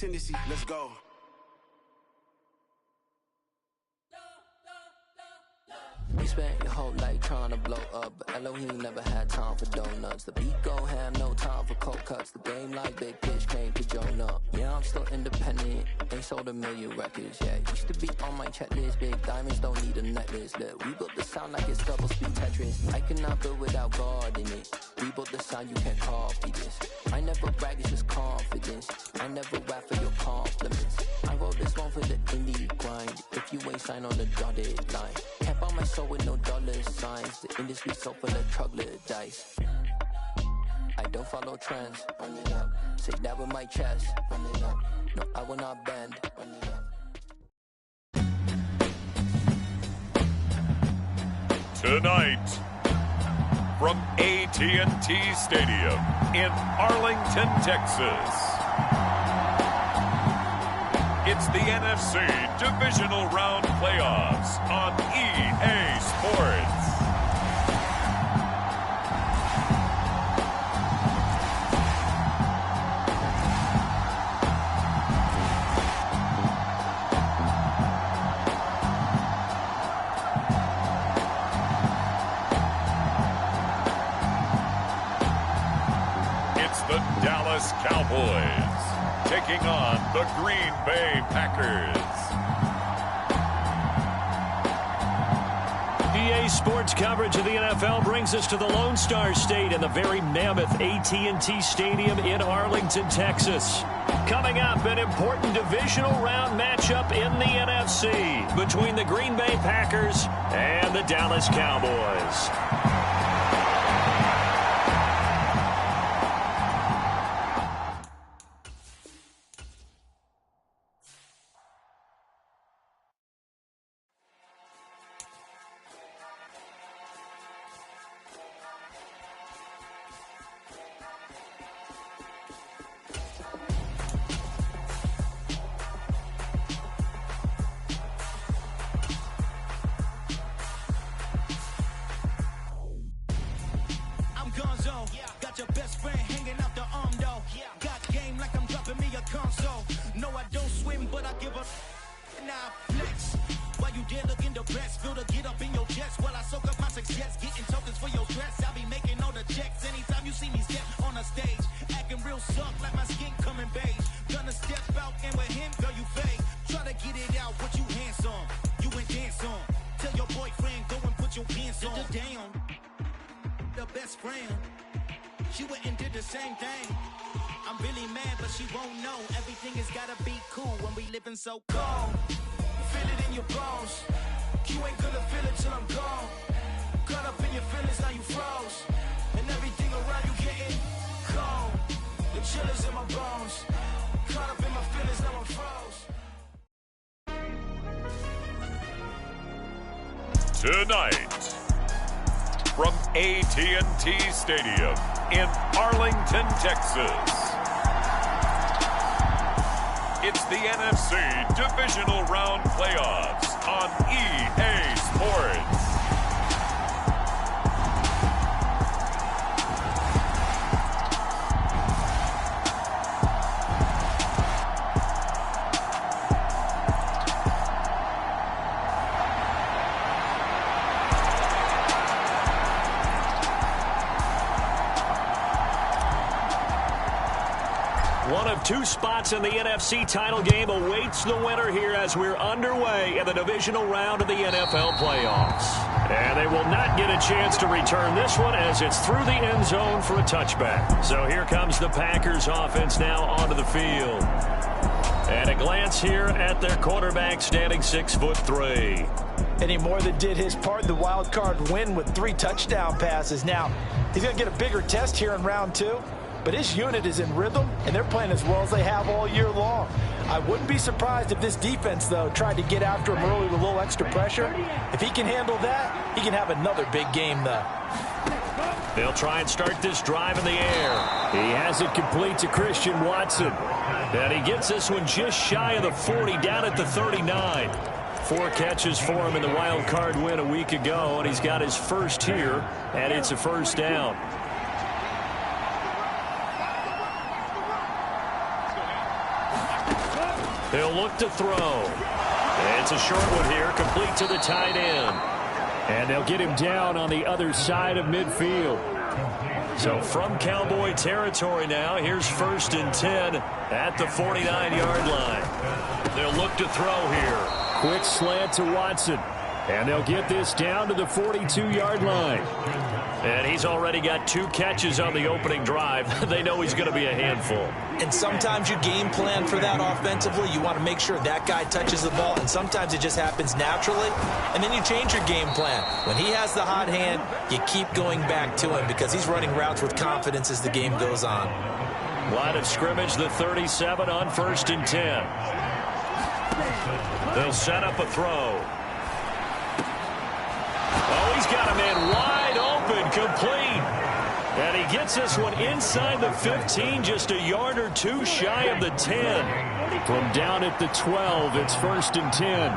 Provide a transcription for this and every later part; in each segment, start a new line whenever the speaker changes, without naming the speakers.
tendency. Let's go.
You spent your whole life trying to blow up, but Elohim never had time for donuts. The beat gon' have no time for cold cuts. The game like Big Pitch came to Jonah. Yeah, I'm still independent, ain't sold a million records yet. Used to be on my checklist, big diamonds don't need a necklace. Look, we built the sound like it's double speed Tetris. I cannot build without God in it. We built the sound, you can't copy this. I never brag, it's just confidence. I never rap for your compliments. I wrote this one for the indie grind. If you ain't signed on the dotted line, can't buy my soul with no dollar signs. The industry so full of troglodytes. I don't follow trends. Run it up. Say that with my chest. Run it up. No, I will not bend. Run it up.
Tonight, from AT&T Stadium in Arlington, Texas, it's the NFC Divisional Round Playoffs on EA Sports. It's the Dallas Cowboys taking on the Green Bay Packers.
EA Sports coverage of the NFL brings us to the Lone Star State and the very mammoth AT&T Stadium in Arlington, Texas. Coming up, an important divisional round matchup in the NFC between the Green Bay Packers and the Dallas Cowboys.
So cold, feel it in your bones. You ain't gonna feel it till I'm gone. Caught up in your feelings, now you froze. And everything around you getting cold. The chillers in my bones. Caught up in my feelings, now I'm froze.
Tonight, from AT&T Stadium in Arlington, Texas, it's the NFC Divisional Round Playoffs on EA Sports.
One of two spots in the NFC title game awaits the winner here as we're underway in the divisional round of the NFL playoffs. And they will not get a chance to return this one as it's through the end zone for a touchback. So here comes the Packers offense now onto the field. And a glance here at their quarterback standing 6'3".
And he more than did his part in the wild card win with 3 touchdown passes. Now, he's going to get a bigger test here in round 2. But his unit is in rhythm, and they're playing as well as they have all year long. I wouldn't be surprised if this defense, though, tried to get after him early with a little extra pressure. If he can handle that, he can have another big game, though.
They'll try and start this drive in the air. He has it complete to Christian Watson. And he gets this one just shy of the 40, down at the 39. 4 catches for him in the wild card win a week ago, and he's got his first here, and it's a first down. He'll look to throw. It's a short one here, complete to the tight end. And they'll get him down on the other side of midfield. So from Cowboy territory now, here's 1st and 10 at the 49-yard line. They'll look to throw here. Quick slant to Watson. And they'll get this down to the 42-yard line. And he's already got 2 catches on the opening drive. They know he's going to be a handful.
And sometimes you game plan for that offensively. You want to make sure that guy touches the ball, and sometimes it just happens naturally. And then you change your game plan. When he has the hot hand, you keep going back to him because he's running routes with confidence as the game goes on.
Line of scrimmage, the 37 on 1st and 10. They'll set up a throw. Oh, he's got a man wide open, complete. And he gets this one inside the 15, just a yard or 2 shy of the 10. From down at the 12, it's 1st and 10.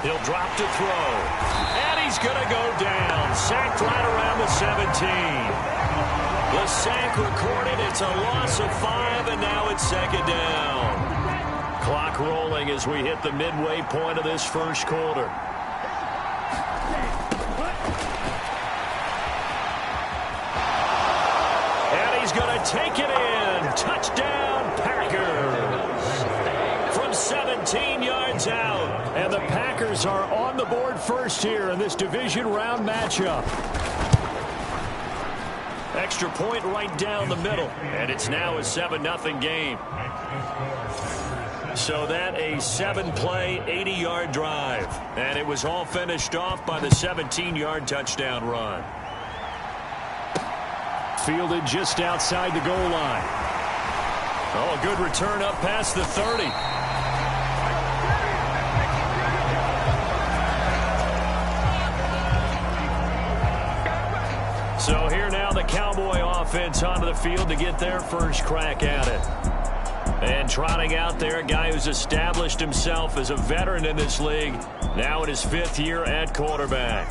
He'll drop to throw. And he's going to go down. Sacked right around the 17. The sack recorded. It's a loss of 5, and now it's 2nd down. Clock rolling as we hit the midway point of this first quarter. And he's going to take it in. Touchdown, Packers. From 17 yards out. And the Packers are on the board first here in this division round matchup. Extra point right down the middle. And it's now a 7-0 game. So that a 7-play, 80-yard drive. And it was all finished off by the 17-yard touchdown run. Fielded just outside the goal line. Oh, a good return up past the 30. So here now the Cowboy offense onto the field to get their first crack at it. And trotting out there, a guy who's established himself as a veteran in this league, now in his 5th year at quarterback.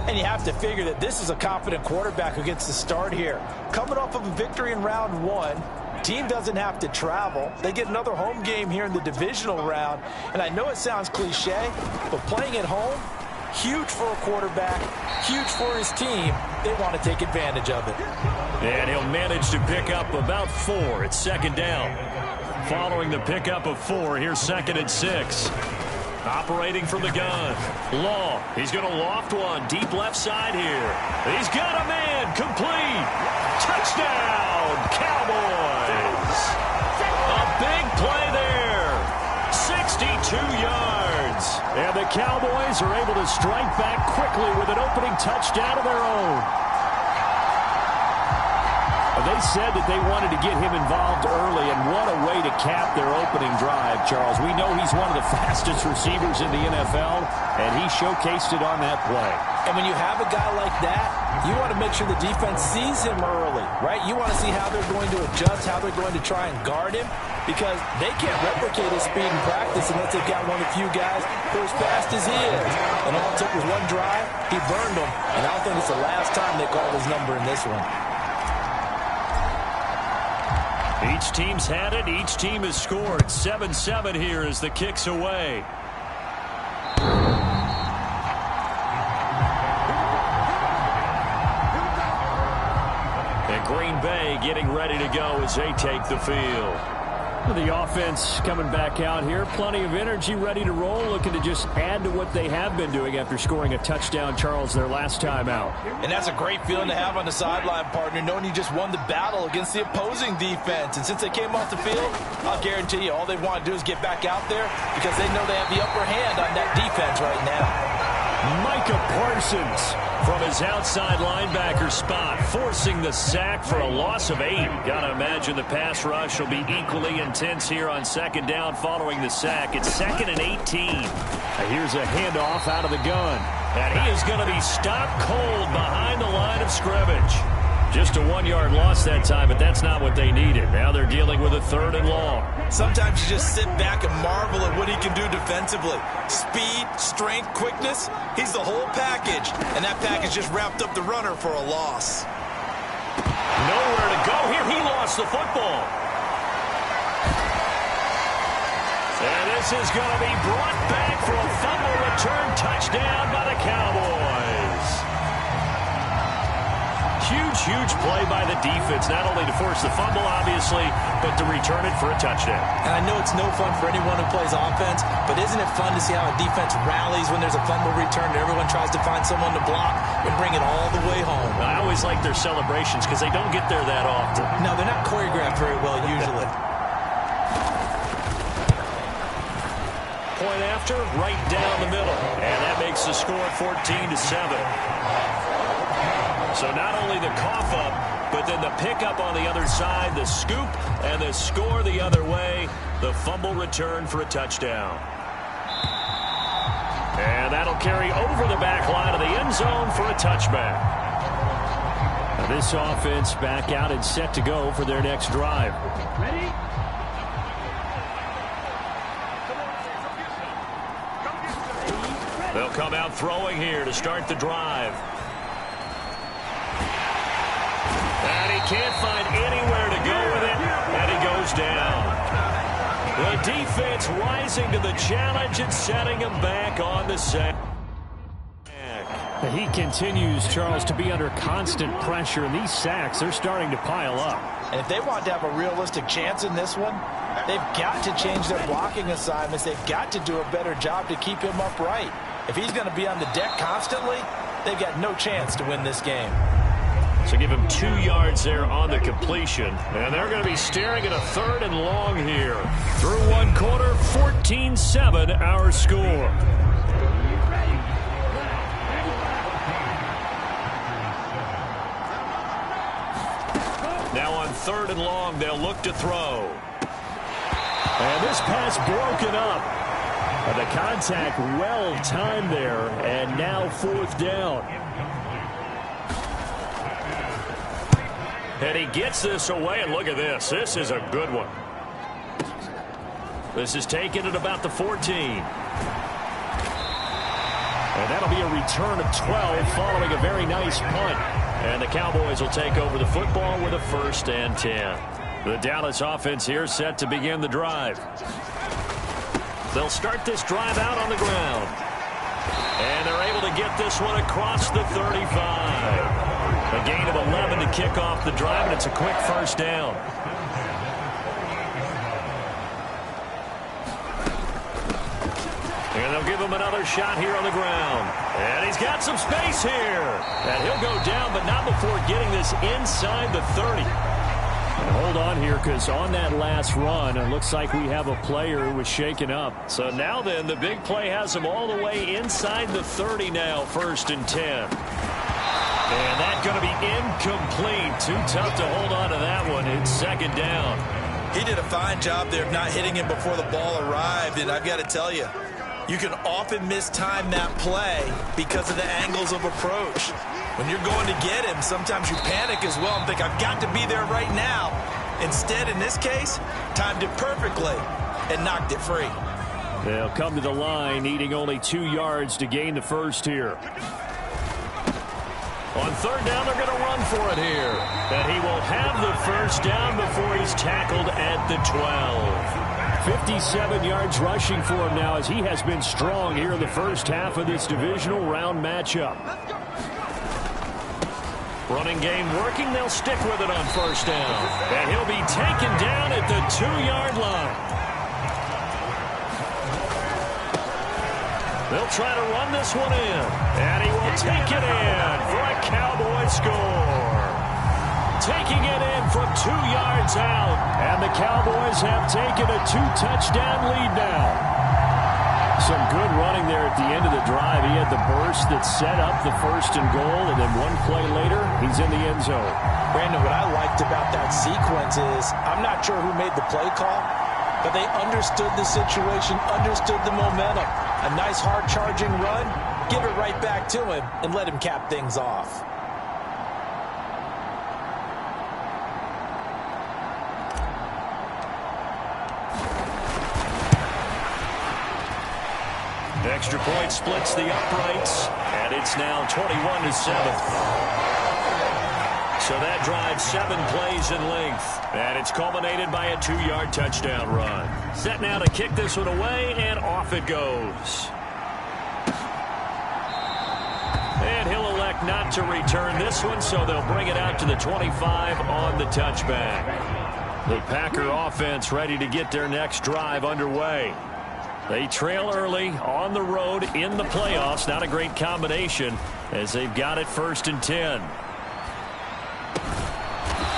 And you have to figure that this is a confident quarterback who gets the start here. Coming off of a victory in round 1, team doesn't have to travel. They get another home game here in the divisional round. And I know it sounds cliche, but playing at home, huge for a quarterback, huge for his team. They want to take advantage of it.
And he'll manage to pick up about 4. It's 2nd down. Following the pickup of 4, here's 2nd and 6. Operating from the gun. Law, he's going to loft one deep left side here. He's got a man, complete. Touchdown, Cowboys. A big play there. 62 yards. And the Cowboys are able to strike back quickly with an opening touchdown of their own. They said that they wanted to get him involved early, and what a way to cap their opening drive, Charles. We know he's one of the fastest receivers in the NFL, and he showcased it on that play.
And when you have a guy like that, you want to make sure the defense sees him early, right? You want to see how they're going to adjust, how they're going to try and guard him, because they can't replicate his speed in practice unless they've got one of the few guys who are as fast as he is. And all it took was one drive, he burned them, and I don't think it's the last time they called his number in this one.
Each team's had it. Each team has scored. 7-7 here as the kick's away. And Green Bay getting ready to go as they take the field. The offense coming back out here. Plenty of energy, ready to roll, looking to just add to what they have been doing after scoring a touchdown, Charles, their last time out.
And that's a great feeling to have on the sideline, partner, knowing you just won the battle against the opposing defense. And since they came off the field, I'll guarantee you all they want to do is get back out there because they know they have the upper hand on that defense right now.
Micah Parsons from his outside linebacker spot, forcing the sack for a loss of 8. Gotta imagine the pass rush will be equally intense here on 2nd down following the sack. It's 2nd and 18. Here's a handoff out of the gun. And he is going to be stopped cold behind the line of scrimmage. Just a 1-yard loss that time, but that's not what they needed. Now they're dealing with a 3rd and long.
Sometimes you just sit back and marvel at what he can do defensively. Speed, strength, quickness, he's the whole package. And that package just wrapped up the runner for a loss.
Nowhere to go here. He lost the football. And this is going to be brought back for a fumble return touchdown by the Cowboys. Huge play by the defense, not only to force the fumble, obviously, but to return it for a touchdown.
And I know it's no fun for anyone who plays offense, but isn't it fun to see how a defense rallies when there's a fumble return and everyone tries to find someone to block and bring it all the way home?
I always like their celebrations because they don't get there that often.
No, they're not choreographed very well usually.
Point after, right down the middle. And that makes the score 14-7. So not only the cough up, but then the pickup on the other side, the scoop, and the score the other way. The fumble return for a touchdown. And that'll carry over the back line of the end zone for a touchback. Now this offense back out and set to go for their next drive.
Ready?
They'll come out throwing here to start the drive. And he can't find anywhere to go with it, and he goes down. The defense rising to the challenge and setting him back on the sack.
He continues, Charles, to be under constant pressure, and these sacks, they're starting to pile up.
And if they want to have a realistic chance in this one, they've got to change their blocking assignments. They've got to do a better job to keep him upright. If he's going to be on the deck constantly, they've got no chance to win this game.
So give him 2 yards there on the completion. And they're going to be staring at a 3rd and long here. Through one quarter, 14-7 our score. Now on 3rd and long, they'll look to throw.
And this pass broken up. And the contact well timed there. And now 4th down.
And he gets this away, and look at this. This is a good one. This is taken at about the 14.
And that'll be a return of 12 following a very nice punt.
And the Cowboys will take over the football with a 1st and 10. The Dallas offense here set to begin the drive. They'll start this drive out on the ground. And they're able to get this one across the 35. A gain of 11 to kick off the drive, and it's a quick 1st down. And they'll give him another shot here on the ground. And he's got some space here. And he'll go down, but not before getting this inside the 30.
And hold on here, because on that last run, it looks like we have a player who was shaken up.
So now then, the big play has him all the way inside the 30 now, 1st and 10. And that's going to be incomplete. Too tough to hold on to that one. It's 2nd down.
He did a fine job there of not hitting him before the ball arrived, and I've got to tell you, you can often mistime that play because of the angles of approach. When you're going to get him, sometimes you panic as well and think, I've got to be there right now. Instead, in this case, timed it perfectly and knocked it free.
They'll come to the line, needing only 2 yards to gain the 1st here.
On 3rd down, they're going to run for it here. And he will have the 1st down before he's tackled at the 12.
57 yards rushing for him now, as he has been strong here in the first half of this divisional round matchup.
Running game working. They'll stick with it on 1st down. And he'll be taken down at the 2-yard line. They'll try to run this one in. And he will take it in for a Cowboy score. Taking it in from 2 yards out.
And the Cowboys have taken a 2-touchdown lead now. Some good running there at the end of the drive. He had the burst that set up the 1st and goal, and then one play later, he's in the end zone.
Brandon, what I liked about that sequence is, I'm not sure who made the play call, but they understood the situation, understood the momentum. A nice hard-charging run, give it right back to him, and let him cap things off.
Extra point splits the uprights, and it's now 21-7. So that drives 7 plays in length. And it's culminated by a 2-yard touchdown run. Set now to kick this one away, and off it goes. And he'll elect not to return this one, so they'll bring it out to the 25 on the touchback. The Packer offense ready to get their next drive underway. They trail early on the road in the playoffs. Not a great combination as they've got it 1st and 10.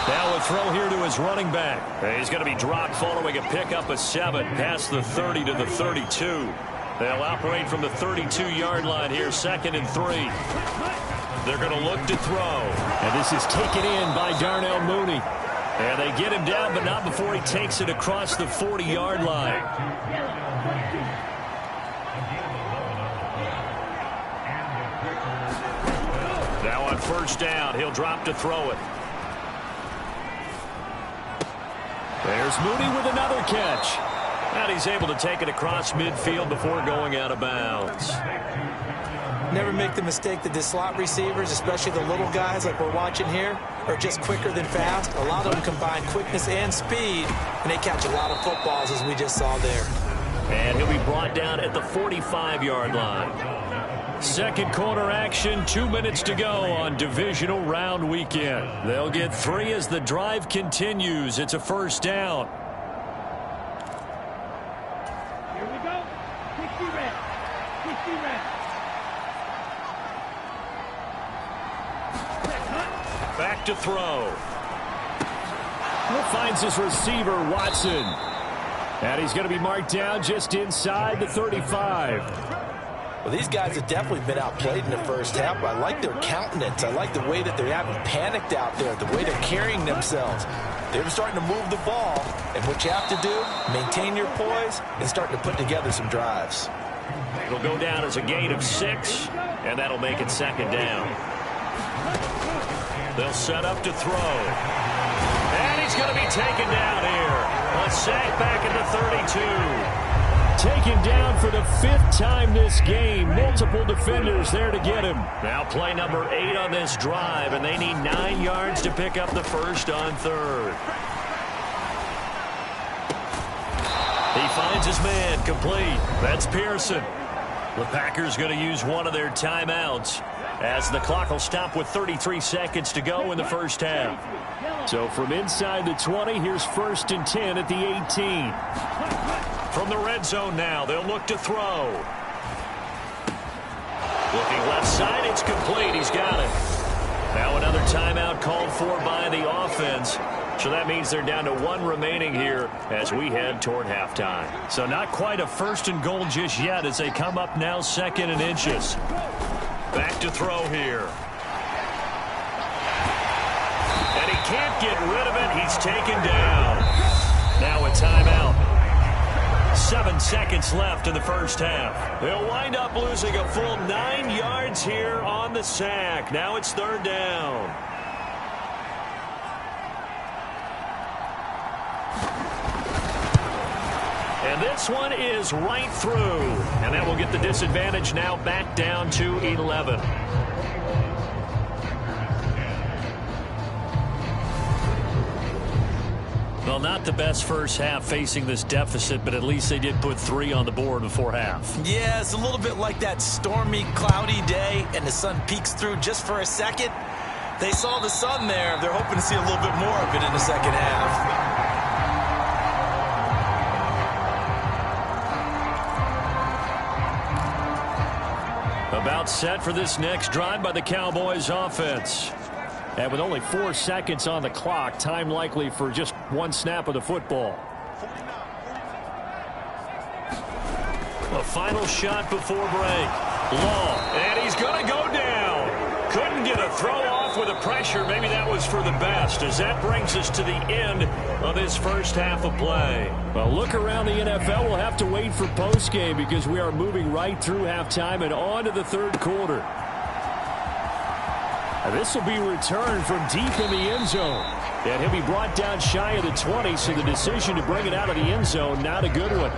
Now a throw here to his running back. He's going to be dropped following a pickup of 7 past the 30 to the 32. They'll operate from the 32-yard line here, 2nd and 3. They're going to look to throw.
And this is taken in by Darnell Mooney. And they get him down, but not before he takes it across the 40-yard line.
Now on 1st down, he'll drop to throw it.
There's Mooney with another catch.
And he's able to take it across midfield before going out of bounds.
Never make the mistake that the slot receivers, especially the little guys like we're watching here, are just quicker than fast. A lot of them combine quickness and speed, and they catch a lot of footballs, as we just saw there.
And he'll be brought down at the 45-yard line.
Second quarter action, 2 minutes to go on divisional round weekend. They'll get 3 as the drive continues. It's a 1st down.
Here we go. 60 red. 60 red.
Back to throw.
Finds his receiver, Watson. And he's going to be marked down just inside the 35.
Well, these guys have definitely been outplayed in the 1st half. I like their countenance. I like the way that they haven't panicked out there, the way they're carrying themselves. They're starting to move the ball, and what you have to do, maintain your poise and start to put together some drives.
It'll go down as a gain of 6, and that'll make it 2nd down. They'll set up to throw. And he's going to be taken down here. A sack back at the 32.
Taken down for the 5th time this game. Multiple defenders there to get him.
Now play number 8 on this drive, and they need 9 yards to pick up the 1st on 3rd. He finds his man complete. That's Pearson. The Packers going to use one of their timeouts as the clock will stop with 33 seconds to go in the 1st half.
So from inside the 20, here's 1st and 10 at the 18.
From the red zone now, they'll look to throw. Looking left side, it's complete. He's got it. Now another timeout called for by the offense. So that means they're down to 1 remaining here as we head toward halftime.
So not quite a 1st and goal just yet as they come up now 2nd and inches.
Back to throw here. And he can't get rid of it. He's taken down. Now a timeout. 7 seconds left in the 1st half. They'll wind up losing a full 9 yards here on the sack. Now it's 3rd down. And this one is right through. And that will get the disadvantage now back down to 11.
Well, not the best 1st half facing this deficit, but at least they did put 3 on the board before half.
Yeah, it's a little bit like that stormy, cloudy day, and the sun peeks through just for a second. They saw the sun there. They're hoping to see a little bit more of it in the 2nd half.
About set for this next drive by the Cowboys offense. And with only 4 seconds on the clock, time likely for just 1 snap of the football.
A final shot before break. Long, and he's going to go down. Couldn't get a throw off with the pressure. Maybe that was for the best, as that brings us to the end of this 1st half of play.
Well, look around the NFL. We'll have to wait for postgame because we are moving right through halftime and on to the 3rd quarter. And this will be returned from deep in the end zone. And he'll be brought down shy of the 20, so the decision to bring it out of the end zone, not a good one.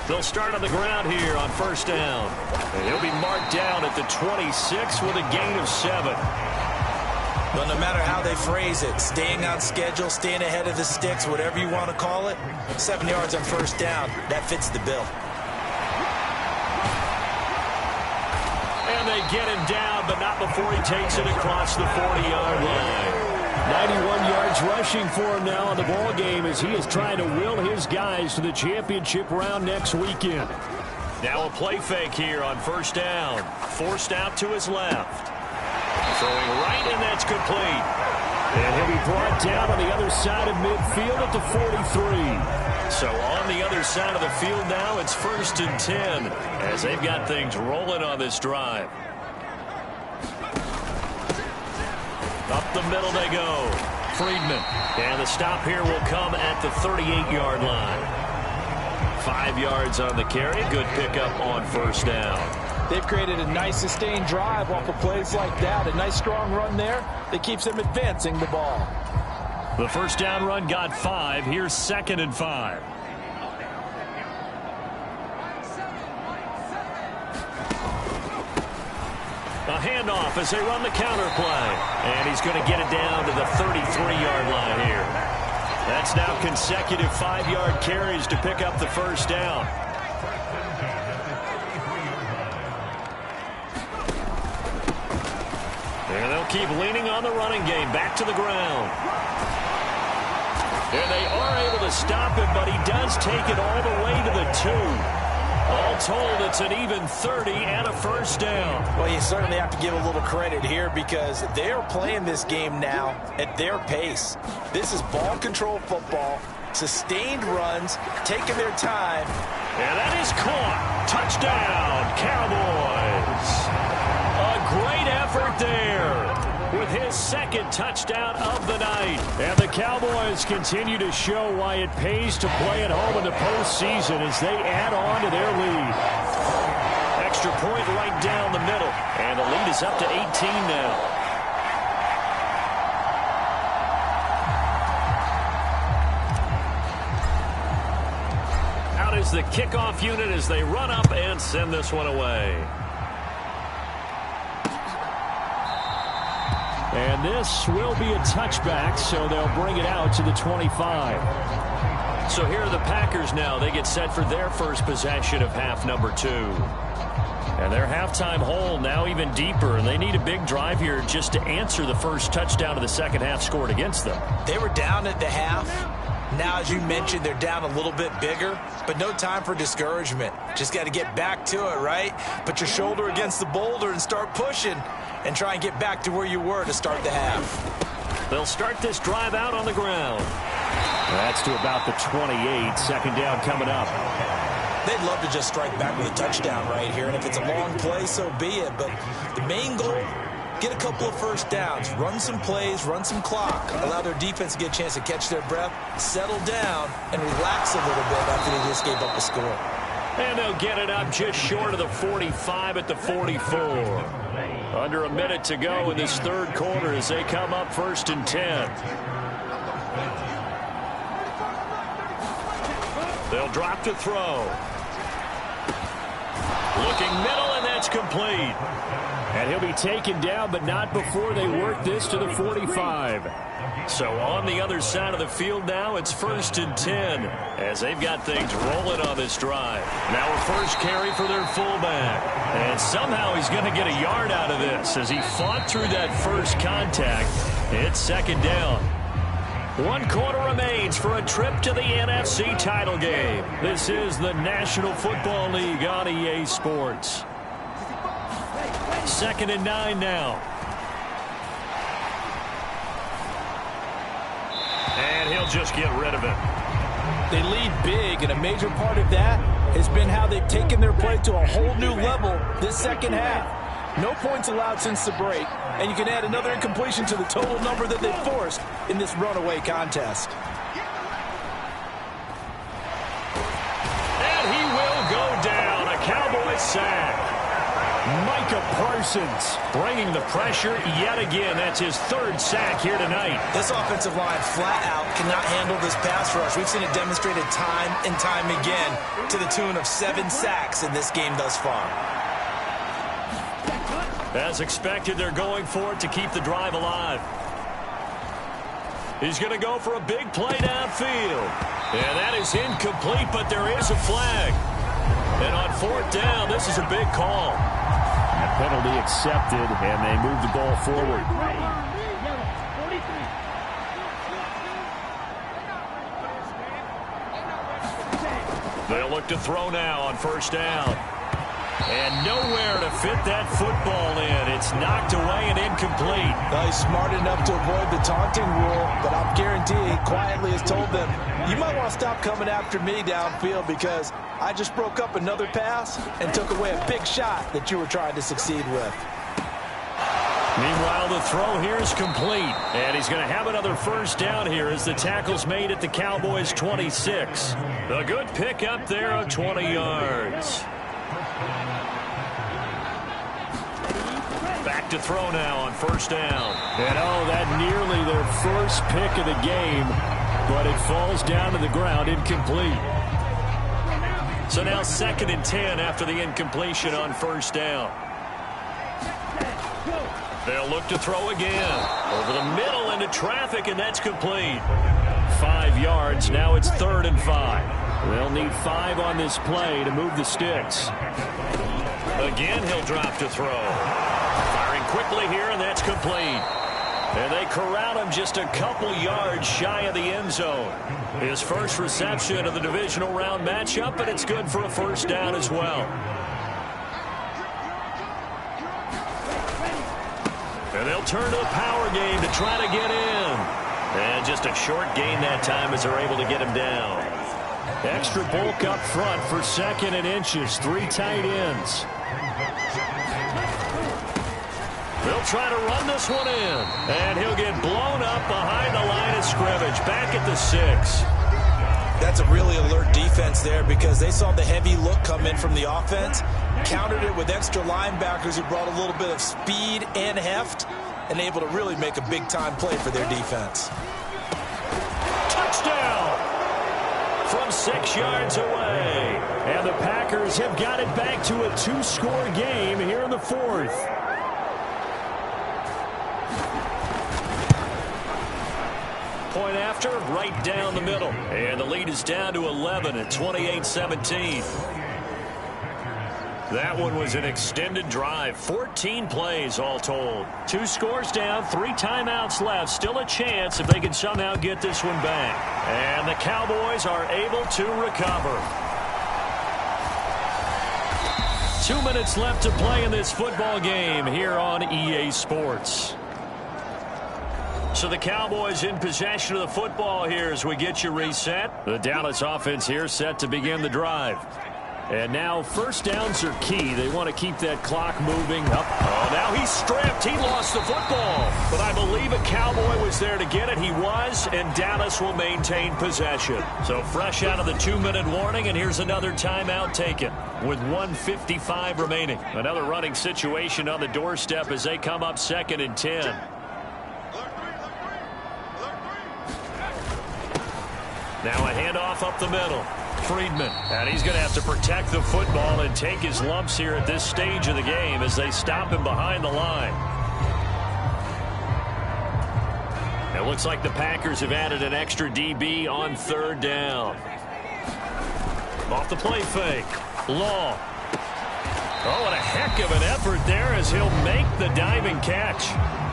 They'll start on the ground here on first down. And he'll be marked down at the 26 with a gain of 7.
Well, no matter how they phrase it, staying on schedule, staying ahead of the sticks, whatever you want to call it, 7 yards on first down, that fits the bill.
And they get him down, but not before he takes it across the 40-yard line.
91 yards rushing for him now in the ball game as he is trying to will his guys to the championship round next weekend.
Now a play fake here on first down. Forced out to his left. Throwing right, and that's complete.
And he'll be brought down on the other side of midfield at the 43.
So on the other side of the field now, it's 1st and 10 as they've got things rolling on this drive. Up the middle they go. Freedman. And the stop here will come at the 38-yard line. 5 yards on the carry. Good pickup on first down.
They've created a nice sustained drive off of plays like that. A nice strong run there that keeps them advancing the ball.
The first down run got 5. Here's 2nd and 5. A handoff as they run the counter play. And he's going to get it down to the 33-yard line here. That's now consecutive 5-yard carries to pick up the first down. And they'll keep leaning on the running game. Back to the ground. And they are able to stop him, but he does take it all the way to the 2. All told, it's an even 30 and a first down.
Well, you certainly have to give a little credit here because they're playing this game now at their pace. This is ball control football, sustained runs, taking their time.
And that is caught. Touchdown, Cowboys. A great effort there with his 2nd touchdown of the night.
And the Cowboys continue to show why it pays to play at home in the postseason as they add on to their lead.
Extra point right down the middle. And the lead is up to 18 now. Out is the kickoff unit as they run up and send this one away.
And this will be a touchback, so they'll bring it out to the 25.
So here are the Packers now. They get set for their first possession of half number 2. And their halftime hole now even deeper, and they need a big drive here just to answer the first touchdown of the second half scored against them.
They were down at the half. Now, as you mentioned, they're down a little bit bigger, but no time for discouragement. Just got to get back to it, right? Put your shoulder against the boulder and start pushing and try and get back to where you were to start the half.
They'll start this drive out on the ground.
That's to about the 28. 2nd down coming up.
They'd love to just strike back with a touchdown right here, and if it's a long play, so be it. But the main goal, get a couple of first downs, run some plays, run some clock, allow their defense to get a chance to catch their breath, settle down, and relax a little bit after they just gave up a score.
And they'll get it up just short of the 45 at the 44. Under a minute to go in this 3rd quarter as they come up 1st and 10. They'll drop to throw. Looking middle, and that's complete.
And he'll be taken down, but not before they work this to the 45.
So on the other side of the field now, it's 1st and 10 as they've got things rolling on this drive. Now a first carry for their fullback. And somehow he's going to get a yard out of this as he fought through that first contact. It's 2nd down. 1 quarter remains for a trip to the NFC title game. This is the National Football League on EA Sports. 2nd and 9 now. And he'll just get rid of it.
They lead big, and a major part of that has been how they've taken their play to a whole new level this second half. No points allowed since the break, and you can add another incompletion to the total number that they forced in this runaway contest.
And he will go down. A Cowboy sack. Mike
Micah Parsons bringing the pressure yet again. That's his third sack here tonight.
This offensive line flat out cannot handle this pass rush. We've seen it demonstrated time and time again to the tune of 7 sacks in this game thus far.
As expected, they're going for it to keep the drive alive. He's going to go for a big play downfield. And that is incomplete, but there is a flag. And on 4th down, this is a big call.
A penalty accepted, and they move the ball forward.
They'll look to throw now on 1st down. And nowhere to fit that football in. It's knocked away and incomplete.
Well, he's smart enough to avoid the taunting rule, but I'm guaranteeing he quietly has told them, you might want to stop coming after me downfield because I just broke up another pass and took away a big shot that you were trying to succeed with.
Meanwhile, the throw here is complete. And he's going to have another 1st down here as the tackle's made at the Cowboys' 26. A good pick up there of 20 yards. Back to throw now on 1st down.
And that nearly their first pick of the game, but it falls down to the ground incomplete.
So now 2nd and 10 after the incompletion on 1st down. They'll look to throw again. Over the middle into traffic, and that's complete. 5 yards. Now it's 3rd and 5.
They'll need 5 on this play to move the sticks.
Again, he'll drop to throw. Firing quickly here, and that's complete. And they corral him just a couple yards shy of the end zone. His first reception of the divisional round matchup, and it's good for a 1st down as well. And they'll turn to the power game to try to get in. And just a short gain that time as they're able to get him down.
Extra bulk up front for 2nd and inches. 3 tight ends.
They'll try to run this one in. And he'll get blown up behind the line of scrimmage. Back at the 6.
That's a really alert defense there because they saw the heavy look come in from the offense, countered it with extra linebackers who brought a little bit of speed and heft, and able to really make a big-time play for their defense.
Touchdown! From 6 yards away.
And the Packers have got it back to a 2-score game here in the 4th.
Point after, right down the middle. And the lead is down to 11 at 28-17. That one was an extended drive. 14 plays all told. 2 scores down, 3 timeouts left. Still a chance if they can somehow get this one back. And the Cowboys are able to recover. 2 minutes left to play in this football game here on EA Sports. So the Cowboys in possession of the football here as we get you reset. The Dallas offense here set to begin the drive. And now 1st downs are key. They want to keep that clock moving up. Oh, now he's stripped. He lost the football. But I believe a Cowboy was there to get it. He was, and Dallas will maintain possession. So fresh out of the 2-minute warning, and here's another timeout taken with 1:55 remaining. Another running situation on the doorstep as they come up 2nd and 10. Now a handoff up the middle. Friedman, and he's going to have to protect the football and take his lumps here at this stage of the game as they stop him behind the line. It looks like the Packers have added an extra DB on 3rd down. Off the play fake. Law. Oh, and a heck of an effort there as he'll make the diving catch.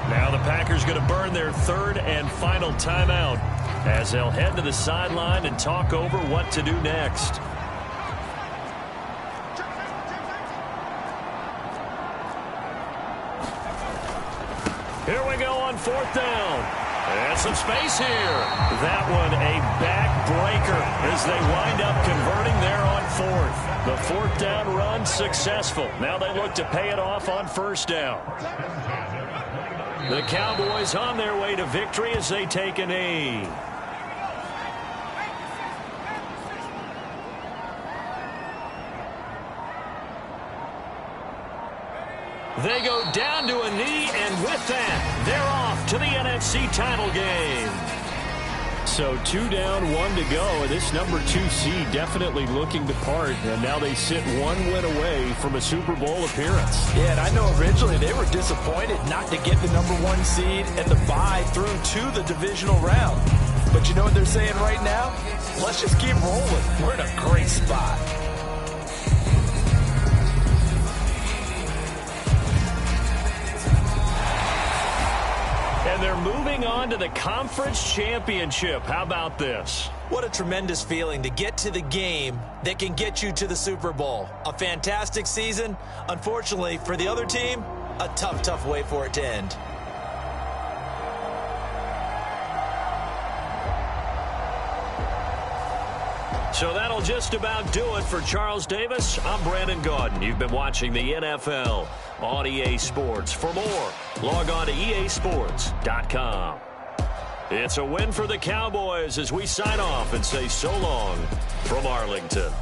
Now the Packers going to burn their 3rd and final timeout as they'll head to the sideline and talk over what to do next. Here we go on 4th down. And some space here. That one a backbreaker as they wind up converting there on 4th. The 4th down run successful. Now they look to pay it off on 1st down. The Cowboys on their way to victory as they take a knee. They go down to a knee, and with that, they're off to the NFC title game.
So 2 down, 1 to go, and this number 2 seed definitely looking the part, and now they sit 1 win away from a Super Bowl appearance.
Yeah, and I know originally they were disappointed not to get the number 1 seed and the bye through to the divisional round. But you know what they're saying right now? Let's just keep rolling. We're in a great spot.
And they're moving on to the conference championship. How about this?
What a tremendous feeling to get to the game that can get you to the Super Bowl. A fantastic season. Unfortunately, for the other team, a tough way for it to end.
So that'll just about do it for Charles Davis. I'm Brandon Gaudin. You've been watching the NFL on EA Sports. For more, log on to easports.com. It's a win for the Cowboys as we sign off and say so long from Arlington.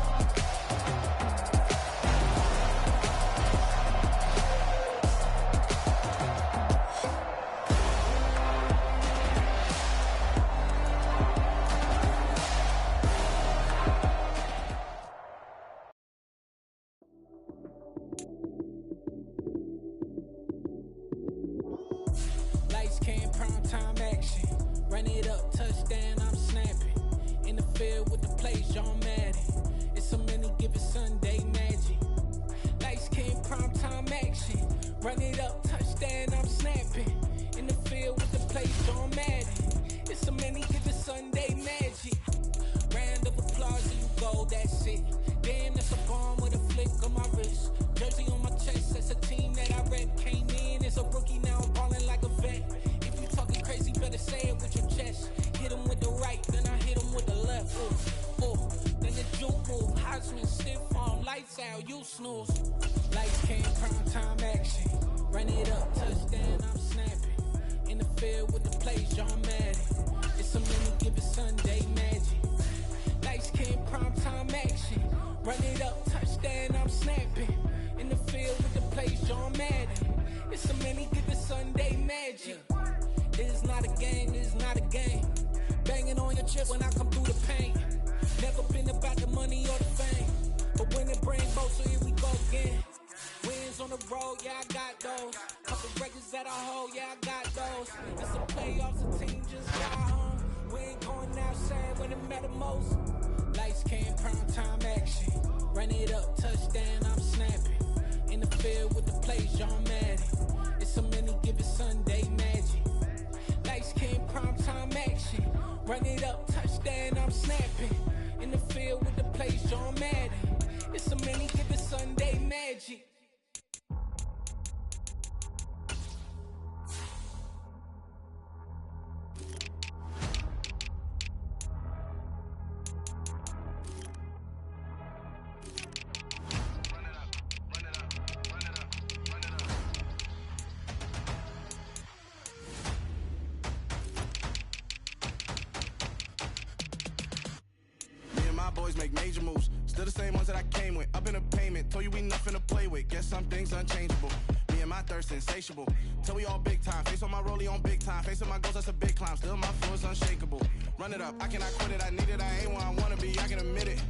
Boys make major moves, still the same ones that I came with. Up in the payment, told you we nothing to play with. Guess some things unchangeable. Me and my thirst insatiable. Till we all big time. Face on my rollie on big time. Facing my goals, that's a big climb. Still my flow is unshakable. Run it up, I cannot quit it. I need it, I ain't where I wanna be. I can admit it.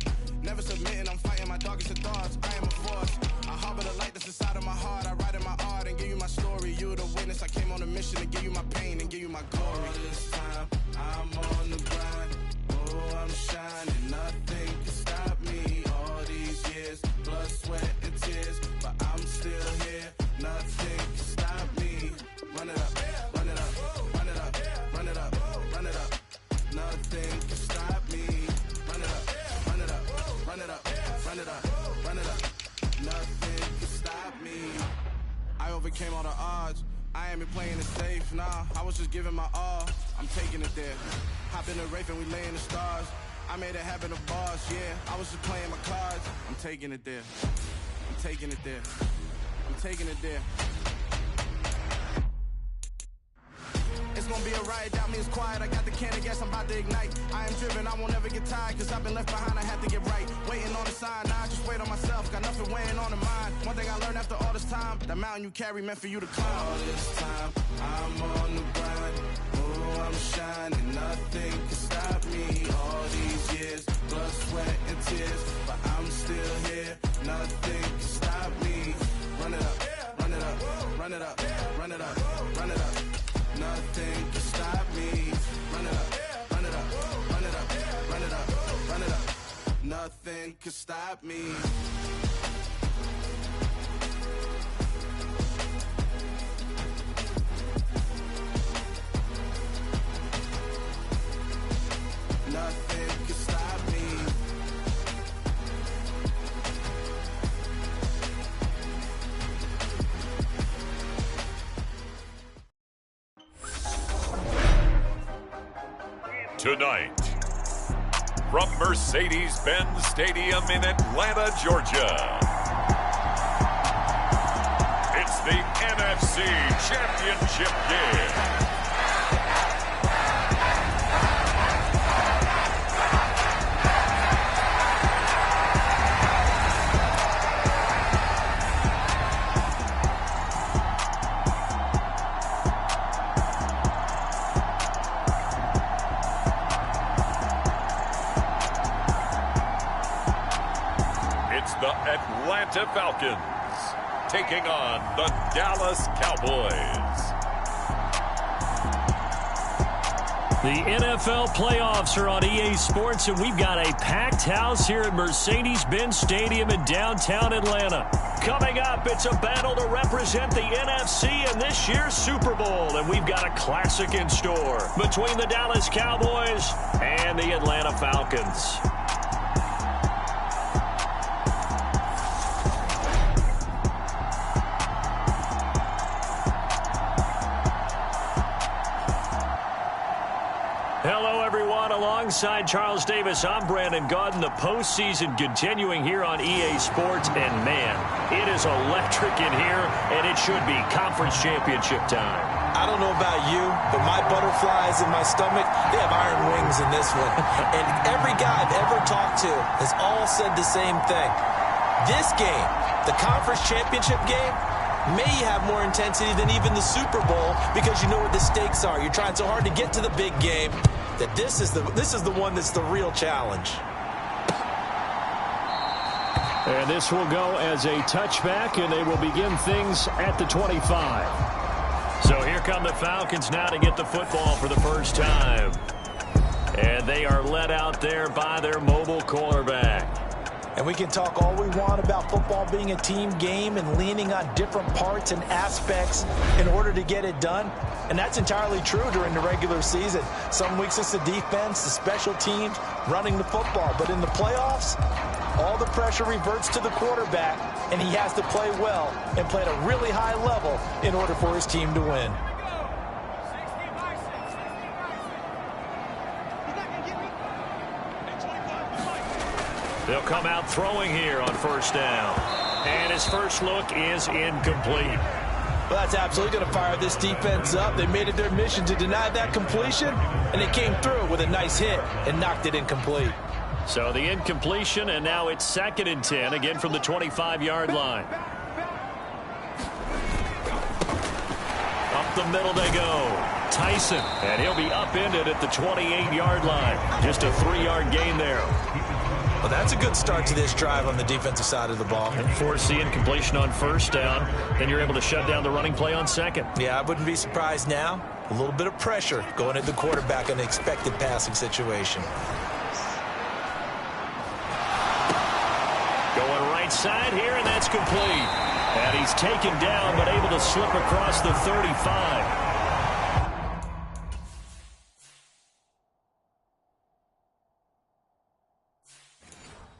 Never submitting, I'm fighting my darkest of thoughts. I am a force. I harbor the light that's inside of my heart. I write in my art and give you my story. You're the witness. I came on a mission to give you my pain and give you my glory. All this time, I'm on the grind. Oh, I'm shining. Nothing can stop me. All these years, blood, sweat, and tears, but I'm still here. Nothing can stop me. Run it up, run it up, run it up, run it up, run it up. Nothing can stop me. Run it up, run it up, run it up, run it up, run it up. Nothing can stop me. I overcame all the odds. I ain't been playing it safe, nah. I was just giving my all. I'm taking it there. Hop in the Wraith and we lay in the stars. I made it happen to boss, yeah. I was just playing my cards. I'm taking it there. I'm taking it there. I'm taking it there. It's gonna be a riot. Everybody doubt me is quiet. I got the can of gas, I'm about to ignite. I am driven, I won't ever get tired, cause I've been left behind, I have to get right. Waiting on the sign, now I just wait on myself. Got nothing weighing on the mind. One thing I learned after all this time, the mountain you carry meant for you to climb. All this time, I'm on the grind. Oh, I'm shining, nothing can stop me. All these years, blood, sweat, and tears, but I'm still here. Nothing can stop me. Run it up, run it up, run it up, run it up, run it up. Nothing can stop me. Run it up, run it up, run it up, run it up, run it up. Nothing can stop me. Nothing can stop me.
Tonight, from Mercedes-Benz Stadium in Atlanta, Georgia, it's the NFC Championship game. The Atlanta Falcons taking on the Dallas Cowboys.
The NFL playoffs are on EA Sports, and we've got a packed house here at Mercedes-Benz Stadium in downtown Atlanta. Coming up, it's a battle to represent the NFC in this year's Super Bowl, and we've got a classic in store between the Dallas Cowboys and the Atlanta Falcons. Hello, everyone. Alongside Charles Davis, I'm Brandon Gaudin. The postseason continuing here on EA Sports. And, man, it is electric in here, and it should be conference championship time.
I don't know about you, but my butterflies in my stomach, they have iron wings in this one. And every guy I've ever talked to has all said the same thing. This game, the conference championship game, may have more intensity than even the Super Bowl because you know what the stakes are. You're trying so hard to get to the big game that this is the one that's the real challenge.
And this will go as a touchback, and they will begin things at the 25. So here come the Falcons now to get the football for the first time. And they are led out there by their mobile quarterback.
And we can talk all we want about football being a team game and leaning on different parts and aspects in order to get it done. And that's entirely true during the regular season. Some weeks it's the defense, the special teams, running the football. But in the playoffs, all the pressure reverts to the quarterback, and he has to play well and play at a really high level in order for his team to win.
They'll come out throwing here on first down. And his first look is incomplete.
Well, that's absolutely going to fire this defense up. They made it their mission to deny that completion, and they came through with a nice hit and knocked it incomplete.
So the incompletion, and now it's 2nd and 10, again from the 25-yard line. Up the middle they go. Tyson, and he'll be upended at the 28-yard line. Just a 3-yard gain there.
Well, that's a good start to this drive on the defensive side of the ball.
And force the incompletion on first down. Then you're able to shut down the running play on second.
Yeah, I wouldn't be surprised now. A little bit of pressure going at the quarterback in an expected passing situation.
Going right side here, and that's complete. And he's taken down, but able to slip across the 35.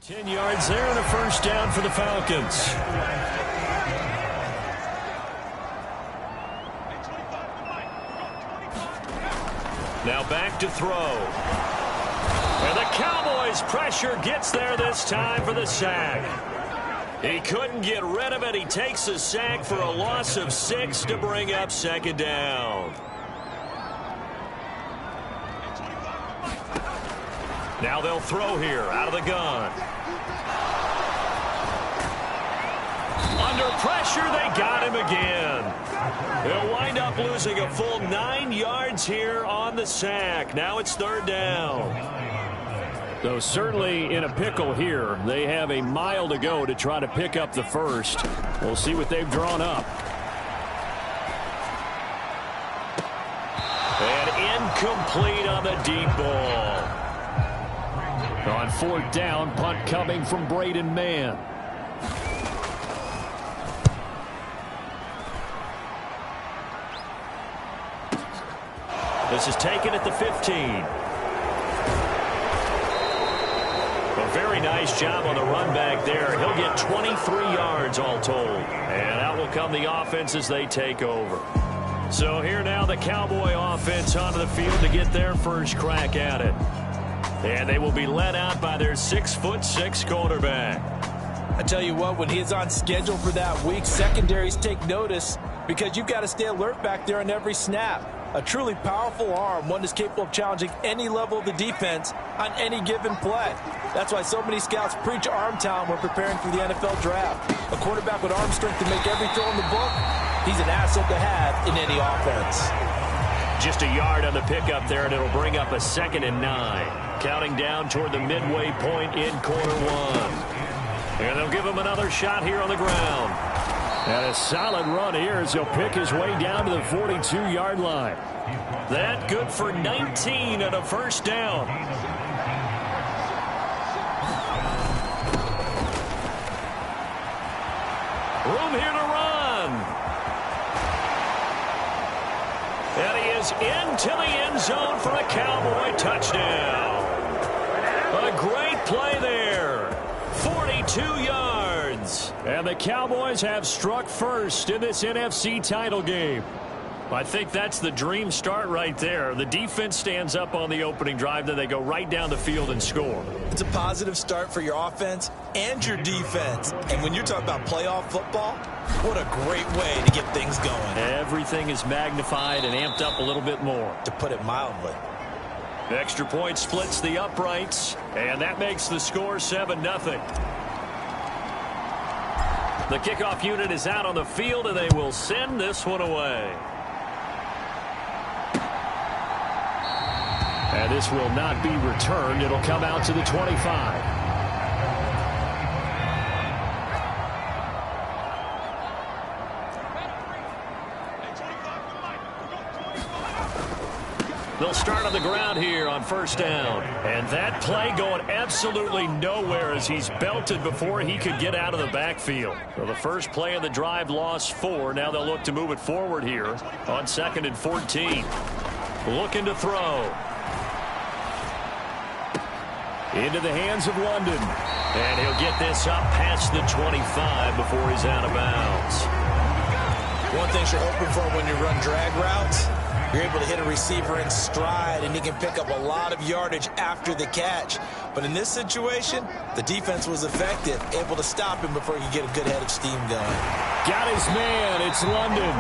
10 yards there and a first down for the Falcons. Now back to throw. And the Cowboys' pressure gets there this time for the sack. He couldn't get rid of it. He takes a sack for a loss of 6 to bring up 2nd down. Now they'll throw here out of the gun. Under pressure, they got him again. They'll wind up losing a full 9 yards here on the sack. Now it's 3rd down.
So certainly in a pickle here. They have a mile to go to try to pick up the first. We'll see what they've drawn up.
And incomplete on the deep ball.
On 4th down, punt coming from Braden Mann.
This is taken at the 15. A very nice job on the run back there. He'll get 23 yards all told. And out will come the offense as they take over. So here now the Cowboy offense onto the field to get their first crack at it. And they will be led out by their 6'6" quarterback.
I tell you what, when he's on schedule for that week, secondaries take notice because you've got to stay alert back there on every snap. A truly powerful arm, one that's capable of challenging any level of the defense on any given play. That's why so many scouts preach arm talent when preparing for the NFL draft. A quarterback with arm strength to make every throw in the book, he's an asset to have in any offense.
Just a yard on the pickup there, and it'll bring up a 2nd and 9. Counting down toward the midway point in quarter 1. And they'll give him another shot here on the ground.
And a solid run here as he'll pick his way down to the 42-yard line.
That good for 19 and a 1st down. Room here to run. And he is into the end zone for a Cowboy touchdown. A great play there. 42 yards.
And the Cowboys have struck first in this NFC title game.
I think that's the dream start right there. The defense stands up on the opening drive, then they go right down the field and score.
It's a positive start for your offense and your defense. And when you're talking about playoff football, what a great way to get things going.
Everything is magnified and amped up a little bit more.
To put it mildly.
The extra point splits the uprights, and that makes the score 7-0. The kickoff unit is out on the field, and they will send this one away.
And this will not be returned. It'll come out to the 25.
They'll start on the ground here on 1st down. And that play going absolutely nowhere as he's belted before he could get out of the backfield. So the first play of the drive lost 4. Now they'll look to move it forward here on 2nd and 14. Looking to throw.
Into the hands of London.
And he'll get this up past the 25 before he's out of bounds.
One thing you're hoping for when you run drag routes, you're able to hit a receiver in stride, and he can pick up a lot of yardage after the catch. But in this situation, the defense was effective, able to stop him before he could get a good head of steam going.
Got his man. It's London.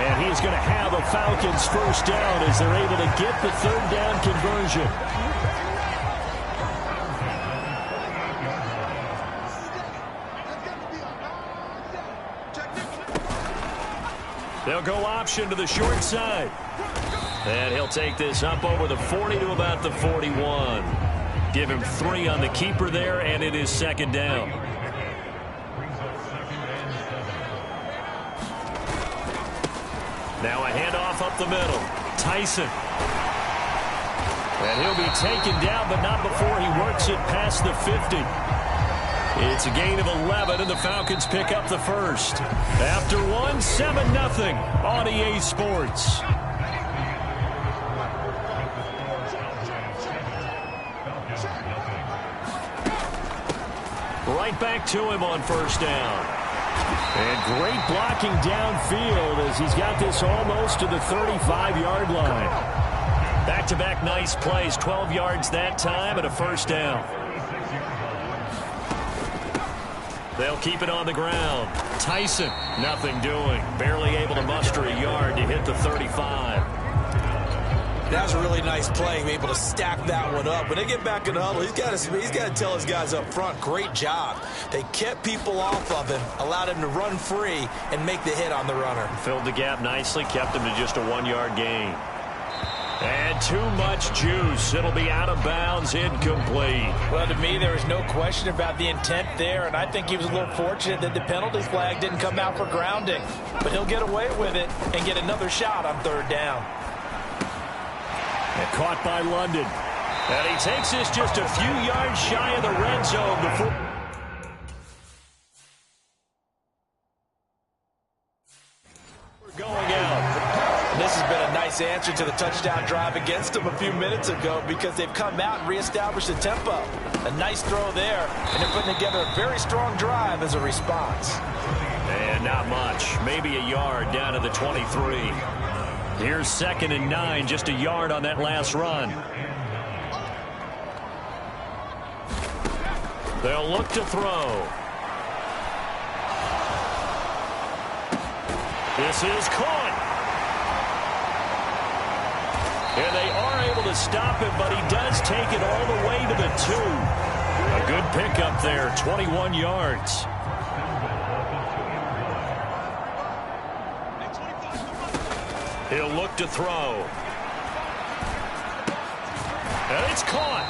And he's going to have a Falcons first down as they're able to get the 3rd down conversion.
They'll go option to the short side. And he'll take this up over the 40 to about the 41. Give him 3 on the keeper there, and it is 2nd down. Now a handoff up the middle. Tyson. And he'll be taken down, but not before he works it past the 50. It's a gain of 11, and the Falcons pick up the first. After 1, 7-0 on EA Sports. Right back to him on 1st down.
And great blocking downfield as he's got this almost to the 35-yard line.
Back-to-back nice plays, 12 yards that time and a 1st down. They'll keep it on the ground. Tyson, nothing doing. Barely able to muster a yard to hit the 35.
That's a really nice play, able to stack that one up. When they get back in the huddle, he's got to tell his guys up front, great job. They kept people off of him, allowed him to run free and make the hit on the runner.
Filled the gap nicely, kept him to just a 1-yard gain. And too much juice. It'll be out of bounds, incomplete.
Well, to me, there was no question about the intent there, and I think he was a little fortunate that the penalty flag didn't come out for grounding. But he'll get away with it and get another shot on 3rd down.
And caught by London. And he takes this just a few yards shy of the red zone before. We're going out.
This has been a nice answer to the touchdown drive against them a few minutes ago because they've come out and reestablished the tempo. A nice throw there, and they're putting together a very strong drive as a response.
And not much. Maybe a yard down to the 23. Here's 2nd and 9, just a yard on that last run. They'll look to throw. This is caught. And they are able to stop him, but he does take it all the way to the 2. A good pickup there, 21 yards. He'll look to throw. And it's caught.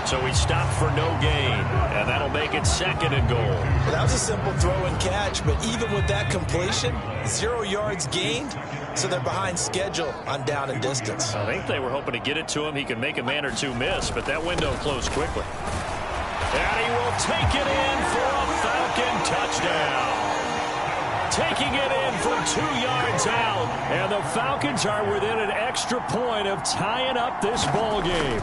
So he stopped for no gain. And that'll make it 2nd and goal.
Well, that was a simple throw and catch, but even with that completion, 0 yards gained, so they're behind schedule on down and distance.
I think they were hoping to get it to him. He could make a man or two miss, but that window closed quickly. And he will take it in for a Falcon touchdown. Taking it in from 2 yards out. And the Falcons are within an extra point of tying up this ball game.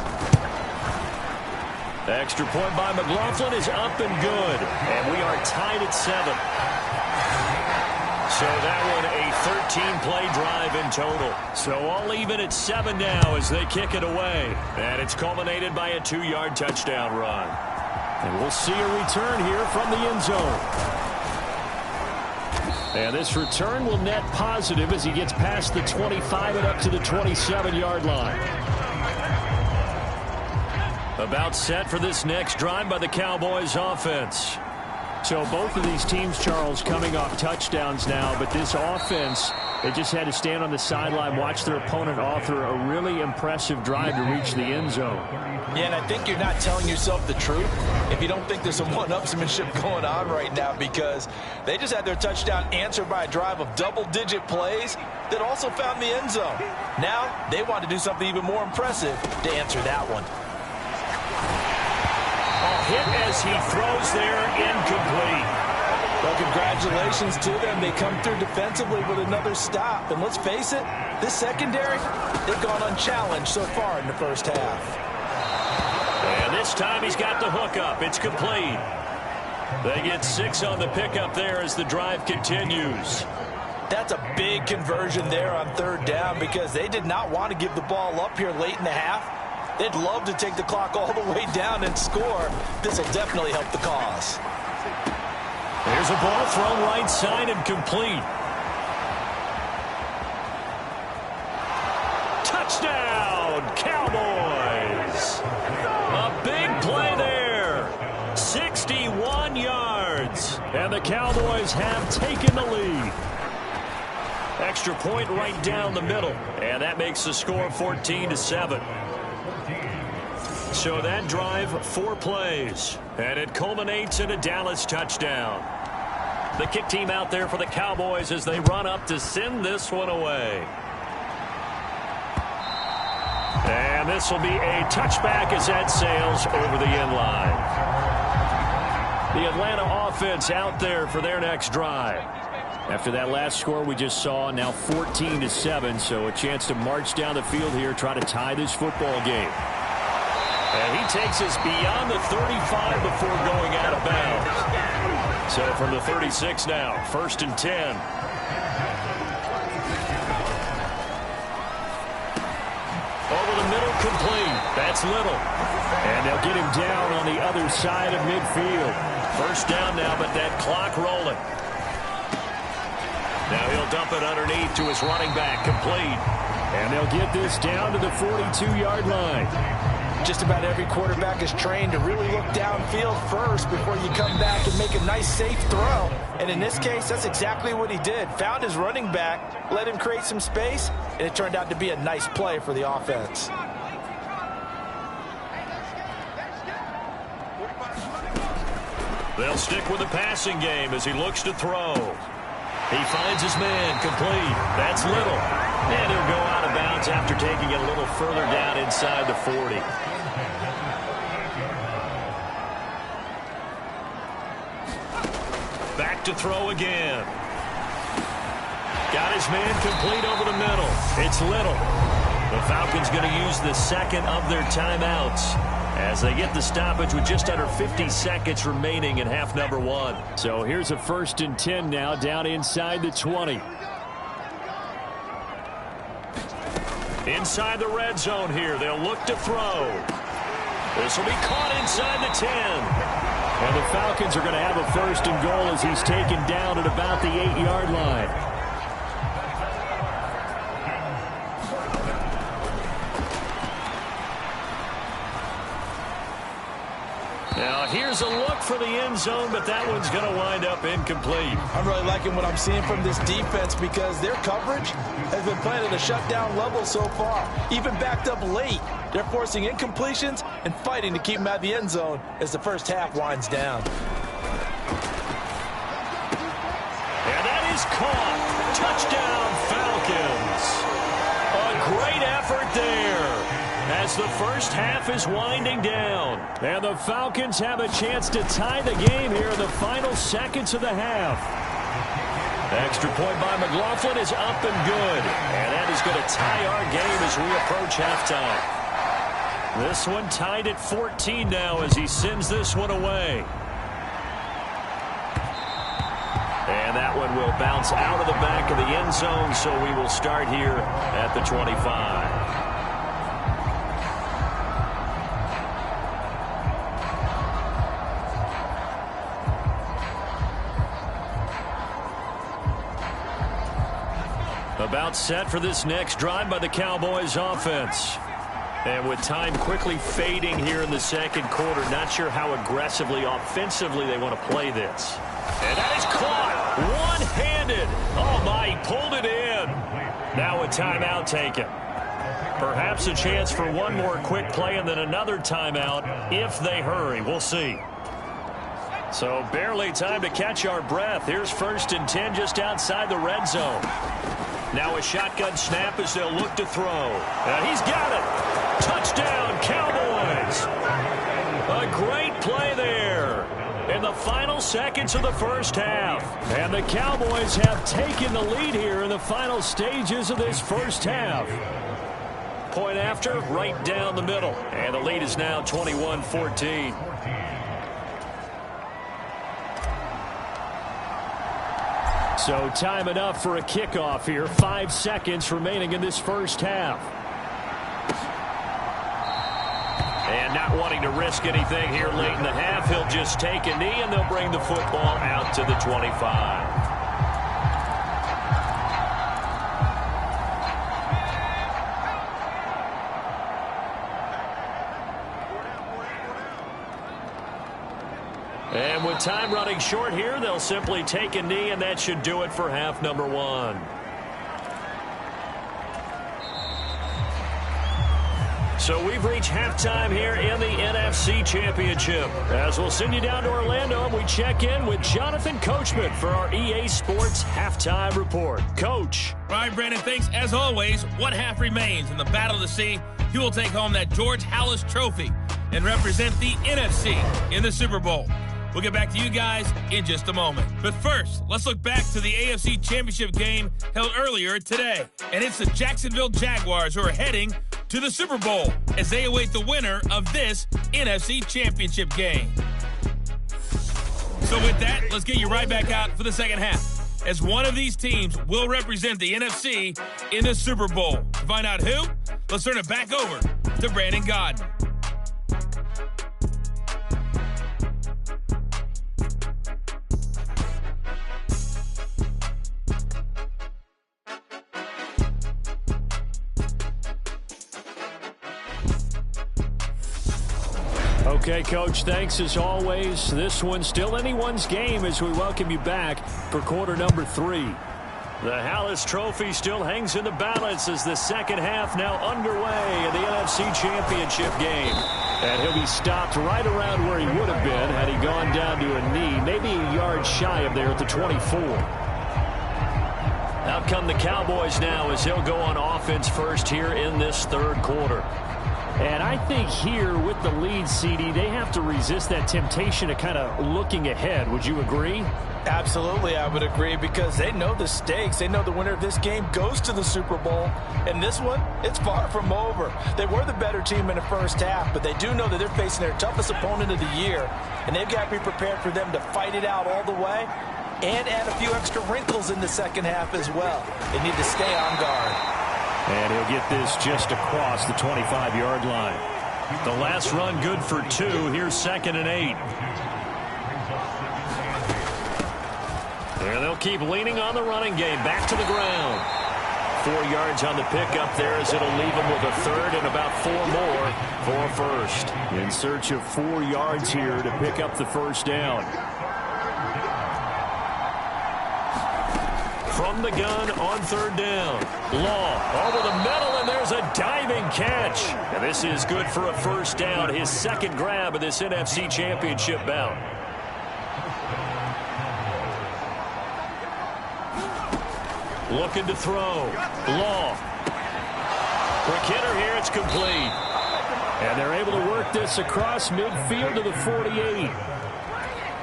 The extra point by McLaughlin is up and good. And we are tied at 7. So that one a 13-play drive in total. So all even at 7 now as they kick it away. And it's culminated by a 2-yard touchdown run. And we'll see a return here from the end zone. And this return will net positive as he gets past the 25 and up to the 27-yard line. About set for this next drive by the Cowboys offense. So both of these teams, Charles, coming off touchdowns now, but this offense, they just had to stand on the sideline, watch their opponent author a really impressive drive to reach the end zone.
Yeah, and I think you're not telling yourself the truth if you don't think there's some one-upsmanship going on right now, because they just had their touchdown answered by a drive of double-digit plays that also found the end zone. Now they want to do something even more impressive to answer that one.
Hit as he throws there, incomplete.
Well, congratulations to them. They come through defensively with another stop. And let's face it, this secondary, they've gone unchallenged so far in the first half.
And this time he's got the hook up. It's complete. They get 6 on the pickup there as the drive continues.
That's a big conversion there on 3rd down because they did not want to give the ball up here late in the half. They'd love to take the clock all the way down and score. This will definitely help the cause.
There's a ball thrown right side and complete. Touchdown, Cowboys. A big play there. 61 yards. And the Cowboys have taken the lead. Extra point right down the middle. And that makes the score 14-7. So that drive, 4 plays, and it culminates in a Dallas touchdown. The kick team out there for the Cowboys as they run up to send this one away. And this will be a touchback as that sails over the end line. The Atlanta offense out there for their next drive. After that last score we just saw, now 14-7, so a chance to march down the field here, try to tie this football game. And he takes us beyond the 35 before going out of bounds. So from the 36 now, 1st and 10. Over the middle, complete. That's Little. And they'll get him down on the other side of midfield. 1st down now, but that clock rolling. Now he'll dump it underneath to his running back, complete.
And they'll get this down to the 42-yard line.
Just about every quarterback is trained to really look downfield first before you come back and make a nice, safe throw. And in this case, that's exactly what he did. Found his running back, let him create some space, and it turned out to be a nice play for the offense.
They'll stick with the passing game as he looks to throw. He finds his man, complete. That's Little. And he'll go out of bounds after taking it a little further down inside the 40. Back to throw again. Got his man complete over the middle. It's Little. The Falcons going to use the second of their timeouts as they get the stoppage with just under 50 seconds remaining in half number one.
So here's a 1st and 10 now down inside the 20.
Inside the red zone here. They'll look to throw. This will be caught inside the 10.
And the Falcons are going to have a 1st and goal as he's taken down at about the 8-yard line.
Now here's a look for the end zone, but that one's going to wind up incomplete.
I'm really liking what I'm seeing from this defense because their coverage has been playing at a shutdown level so far. Even backed up late, they're forcing incompletions and fighting to keep them out of the end zone as the first half winds down.
And that is caught. Touchdown, Falcons. A great effort there as the first half is winding down.
And the Falcons have a chance to tie the game here in the final seconds of the half.
Extra point by McLaughlin is up and good. And that is going to tie our game as we approach halftime. This one tied at 14 now as he sends this one away. And that one will bounce out of the back of the end zone, so we will start here at the 25. About set for this next drive by the Cowboys offense. And with time quickly fading here in the second quarter, not sure how aggressively, offensively they want to play this. And that is caught one-handed. Oh, my, he pulled it in. Now a timeout taken. Perhaps a chance for one more quick play and then another timeout if they hurry. We'll see. So barely time to catch our breath. Here's 1st and 10 just outside the red zone. Now a shotgun snap as they'll look to throw. And he's got it. Touchdown, Cowboys. A great play there in the final seconds of the first half.
And the Cowboys have taken the lead here in the final stages of this first half.
Point after, right down the middle. And the lead is now 21-14.
So time enough for a kickoff here. 5 seconds remaining in this first half.
And not wanting to risk anything here late in the half, he'll just take a knee and they'll bring the football out to the 25. And with time running short here, they'll simply take a knee, and that should do it for half number one. So we've reached halftime here in the NFC Championship. As we'll send you down to Orlando, and we check in with Jonathan Coachman for our EA Sports Halftime Report. Coach.
All right, Brandon, thanks. As always, one half remains in the Battle of the Sea. He will take home that George Halas Trophy and represent the NFC in the Super Bowl. We'll get back to you guys in just a moment. But first, let's look back to the AFC Championship game held earlier today. And it's the Jacksonville Jaguars who are heading to the Super Bowl as they await the winner of this NFC Championship game. So with that, let's get you right back out for the second half, as one of these teams will represent the NFC in the Super Bowl. To find out who, let's turn it back over to Brandon Gaudin.
Okay, Coach, thanks as always. This one's still anyone's game as we welcome you back for quarter number 3. The Hallis Trophy still hangs in the balance as the second half now underway in the NFC Championship game. And he'll be stopped right around where he would have been had he gone down to a knee, maybe a yard shy of there at the 24. Out come the Cowboys now as he'll go on offense first here in this third quarter. And I think here with the lead, CD, they have to resist that temptation of kind of looking ahead. Would you agree?
Absolutely, I would agree, because they know the stakes. They know the winner of this game goes to the Super Bowl. And this one, it's far from over. They were the better team in the first half, but they do know that they're facing their toughest opponent of the year. And they've got to be prepared for them to fight it out all the way and add a few extra wrinkles in the second half as well. They need to stay on guard.
And he'll get this just across the 25-yard line. The last run good for 2. Here's 2nd and 8. And they'll keep leaning on the running game. Back to the ground. 4 yards on the pickup there as it'll leave them with a third and about 4 more for first. In search of 4 yards here to pick up the first down. From the gun on 3rd down. Law over the middle, and there's a diving catch. And this is good for a first down. His second grab of this NFC Championship bout. Looking to throw. Law. Quick hitter here. It's complete. And they're able to work this across midfield to the 48.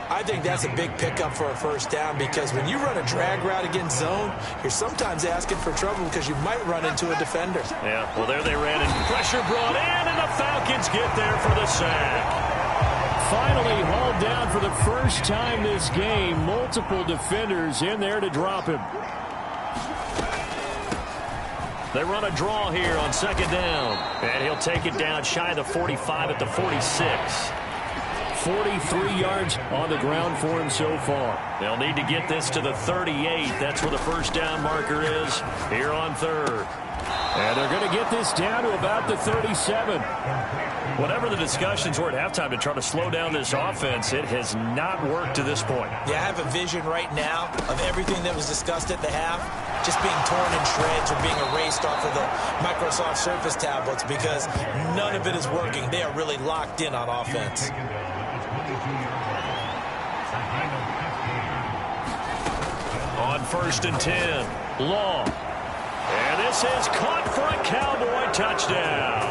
I think that's a big pickup for a first down, because when you run a drag route against zone, you're sometimes asking for trouble because you might run into a defender.
Yeah, well, there they ran, and pressure brought in, and the Falcons get there for the sack. Finally hauled down for the first time this game. Multiple defenders in there to drop him. They run a draw here on 2nd down. And he'll take it down shy of the 45 at the 46. 43 yards on the ground for him so far. They'll need to get this to the 38. That's where the first down marker is here on 3rd. And they're going to get this down to about the 37. Whatever the discussions were at halftime to try to slow down this offense, it has not worked to this point.
Yeah, I have a vision right now of everything that was discussed at the half just being torn in shreds or being erased off of the Microsoft Surface tablets, because none of it is working. They are really locked in on offense.
On 1st and 10, Law. And this is caught for a Cowboy touchdown.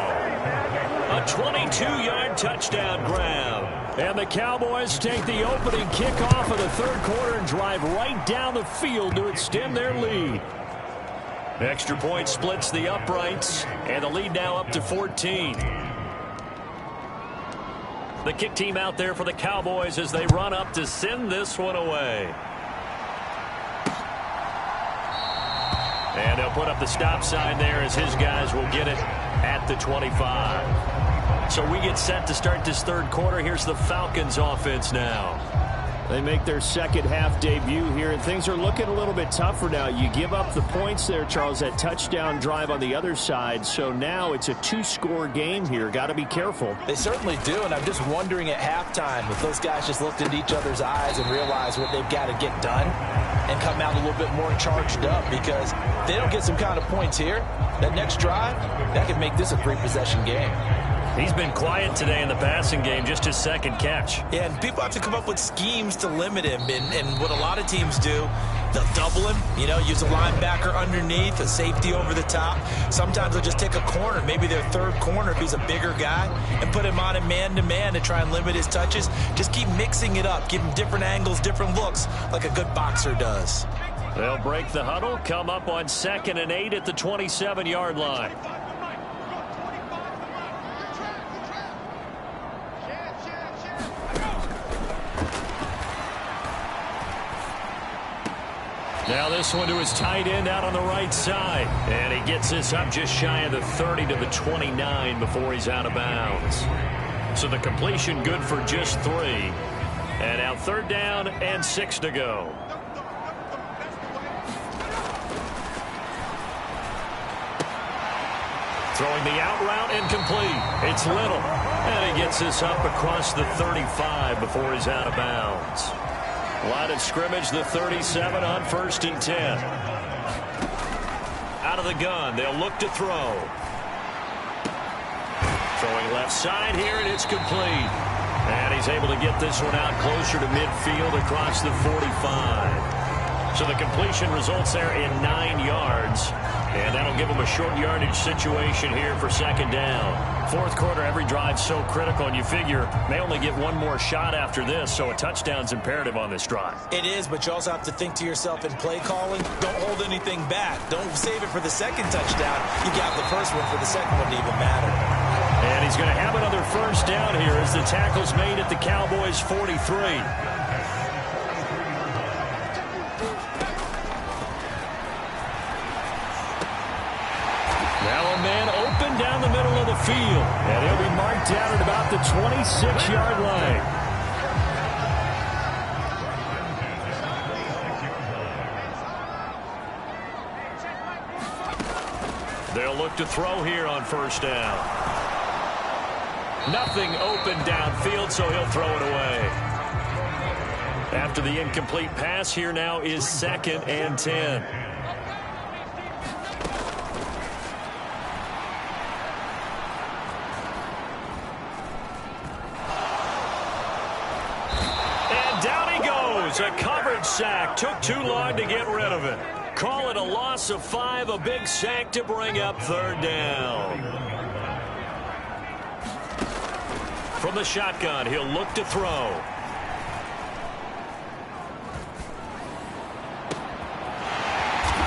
A 22-yard touchdown grab. And the Cowboys take the opening kickoff of the third quarter and drive right down the field to extend their lead. Extra point splits the uprights, and the lead now up to 14. The kick team out there for the Cowboys as they run up to send this one away. And they'll put up the stop sign there as his guys will get it at the 25. So we get set to start this third quarter. Here's the Falcons offense now. They make their second half debut here, and things are looking a little bit tougher now. You give up the points there, Charles, that touchdown drive on the other side. So now it's a 2-score game here. Got to be careful.
They certainly do, and I'm just wondering at halftime if those guys just looked into each other's eyes and realized what they've got to get done and come out a little bit more charged up, because if they don't get some kind of points here, that next drive, that could make this a 3-possession game.
He's been quiet today in the passing game, just his second catch.
Yeah, and people have to come up with schemes to limit him. And what a lot of teams do, they'll double him, use a linebacker underneath, a safety over the top. Sometimes they'll just take a corner, maybe their third corner if he's a bigger guy, and put him on a man-to-man to try and limit his touches. Just keep mixing it up, give him different angles, different looks, like a good boxer does.
They'll break the huddle, come up on 2nd and 8 at the 27-yard line. Now this one to his tight end out on the right side. And he gets this up just shy of the 30 to the 29 before he's out of bounds. So the completion good for just 3. And now 3rd down and 6 to go.
Throwing the out route incomplete. It's Little. And he gets this up across the 35 before he's out of bounds. Line of scrimmage, the 37 on 1st and 10. Out of the gun, they'll look to throw. Throwing left side here, and it's complete. And he's able to get this one out closer to midfield across the 45. So the completion results there in 9 yards. And that'll give them a short yardage situation here for 2nd down. 4th quarter, every drive's so critical, and you figure may only get one more shot after this, so a touchdown's imperative on this drive.
It is, but you also have to think to yourself in play calling, don't hold anything back. Don't save it for the 2nd touchdown. You got the first one for the 2nd one to even matter.
And he's going to have another 1st down here as the tackle's made at the Cowboys' 43. Man open down the middle of the field, and he'll be marked down at about the 26-yard line. They'll look to throw here on 1st down. Nothing open downfield, so he'll throw it away. After the incomplete pass, here now is 2nd and 10. A coverage sack. Took too long to get rid of it. Call it a loss of 5, a big sack to bring up 3rd down. From the shotgun, he'll look to throw.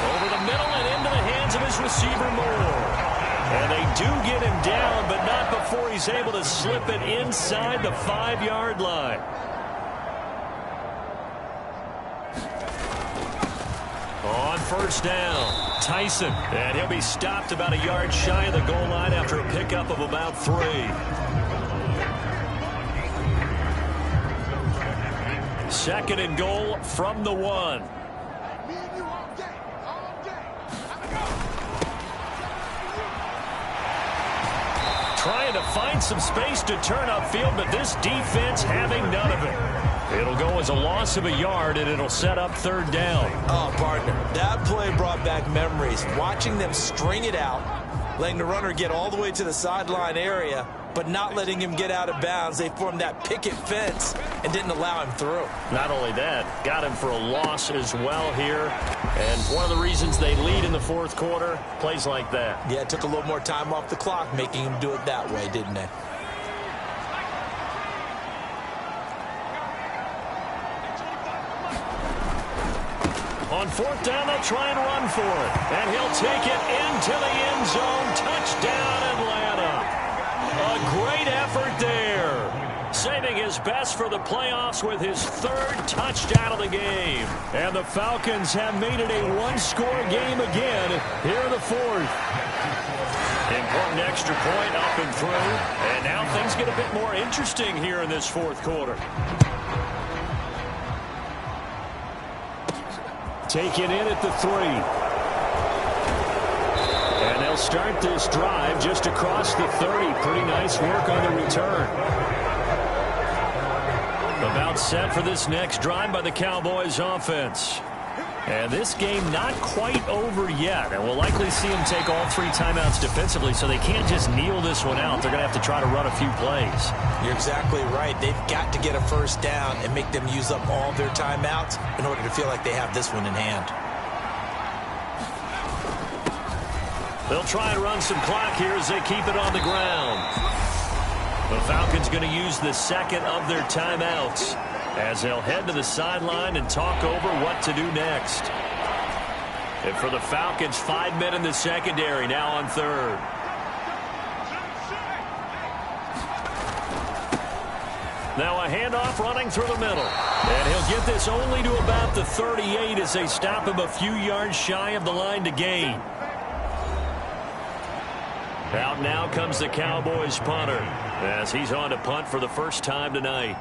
Over the middle and into the hands of his receiver, Moore. And they do get him down, but not before he's able to slip it inside the 5-yard line. On 1st down, Tyson. And he'll be stopped about a yard shy of the goal line after a pickup of about 3. 2nd and goal from the 1. Trying to find some space to turn upfield, but this defense having none of it. It'll go as a loss of a yard, and it'll set up 3rd down.
Oh, partner, that play brought back memories. Watching them string it out, letting the runner get all the way to the sideline area, but not letting him get out of bounds. They formed that picket fence and didn't allow him through.
Not only that, got him for a loss as well here. And one of the reasons they lead in the 4th quarter, plays like that.
Yeah, it took a little more time off the clock, making him do it that way, didn't they?
On 4th down, they'll try and run for it. And he'll take it into the end zone. Touchdown, Atlanta. A great effort there. Saving his best for the playoffs with his 3rd touchdown of the game. And the Falcons have made it a one-score game again here in the 4th. Important extra point up and through. And now things get a bit more interesting here in this 4th quarter. Taken in at the 3. And they'll start this drive just across the 30. Pretty nice work on the return. About set for this next drive by the Cowboys offense. And this game not quite over yet. And we'll likely see them take all 3 timeouts defensively, so they can't just kneel this one out. They're going to have to try to run a few plays.
You're exactly right. They've got to get a 1st down and make them use up all their timeouts in order to feel like they have this one in hand.
They'll try and run some clock here as they keep it on the ground. The Falcons going to use the 2nd of their timeouts as they'll head to the sideline and talk over what to do next. And for the Falcons, 5 men in the secondary now on 3rd. Now a handoff running through the middle. And he'll get this only to about the 38 as they stop him a few yards shy of the line to gain. Out now comes the Cowboys punter as he's on to punt for the first time tonight.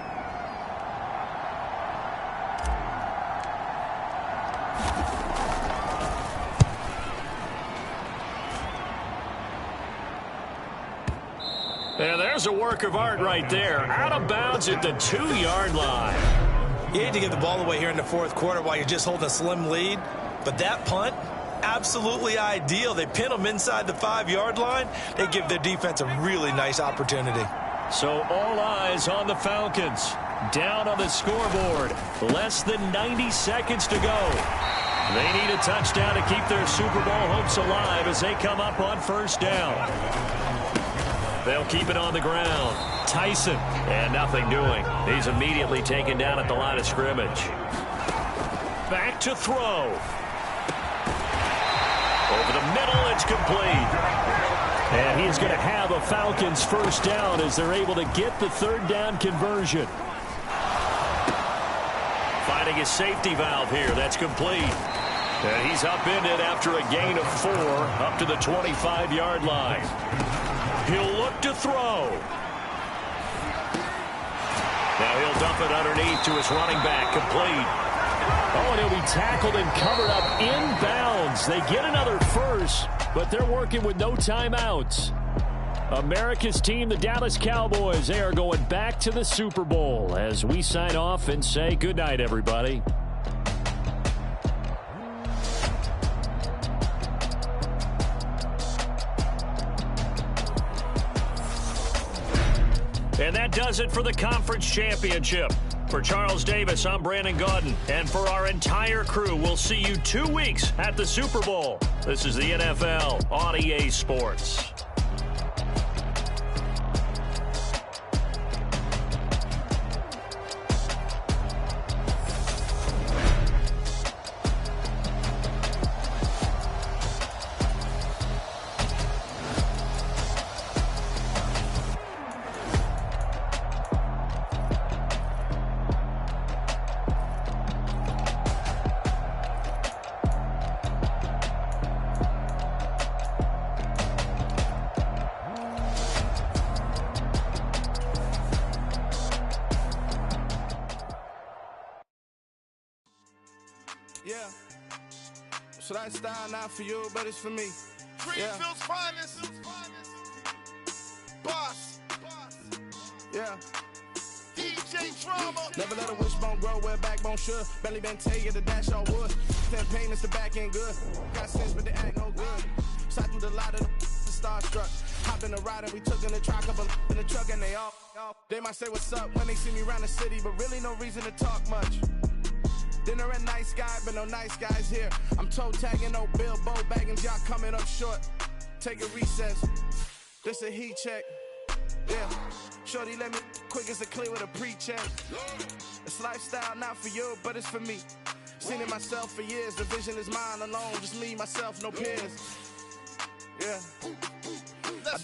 And there's a work of art right there. Out of bounds at the 2-yard line.
You hate to give the ball away here in the fourth quarter while you're just holding a slim lead. But that punt, absolutely ideal. They pin them inside the 5-yard line. They give their defense a really nice opportunity.
So all eyes on the Falcons. Down on the scoreboard. Less than 90 seconds to go. They need a touchdown to keep their Super Bowl hopes alive as they come up on first down. They'll keep it on the ground. Tyson, and nothing doing. He's immediately taken down at the line of scrimmage. Back to throw. Over the middle, it's complete. And he's going to have a Falcons first down as they're able to get the third down conversion. Finding his safety valve here. That's complete. And he's upended after a gain of 4 up to the 25-yard line. He'll look to throw. Now he'll dump it underneath to his running back. Complete. Oh, and he'll be tackled and covered up inbounds. They get another first, but they're working with no timeouts. America's team, the Dallas Cowboys, they are going back to the Super Bowl as we sign off and say goodnight, everybody. And that does it for the conference championship. For Charles Davis, I'm Brandon Gaudin. And for our entire crew, we'll see you 2 weeks at the Super Bowl. This is the NFL on EA Sports.
Yeah. So that style not for you, but it's for me.
Greenfield's finest. Boss.
Yeah.
DJ Drama.
Never let a wishbone grow where a backbone should. Belly been taken to dash all wood. Campaign is the back end good. Got sense, but they act no good. Shot through the lot of the starstruck. Hop in the ride and we took in the truck up in the truck and they all. They might say what's up when they see me around the city, but really no reason to talk much. Dinner at Nice Guy, but no nice guys here. I'm toe tagging, no Bilbo Baggins, y'all coming up short. Take a recess. This a heat check. Yeah. Shorty let me quick as a clear with a pre-check. It's lifestyle not for you, but it's for me. Seen it myself for years. The vision is mine alone. Just me, myself, no peers. Yeah.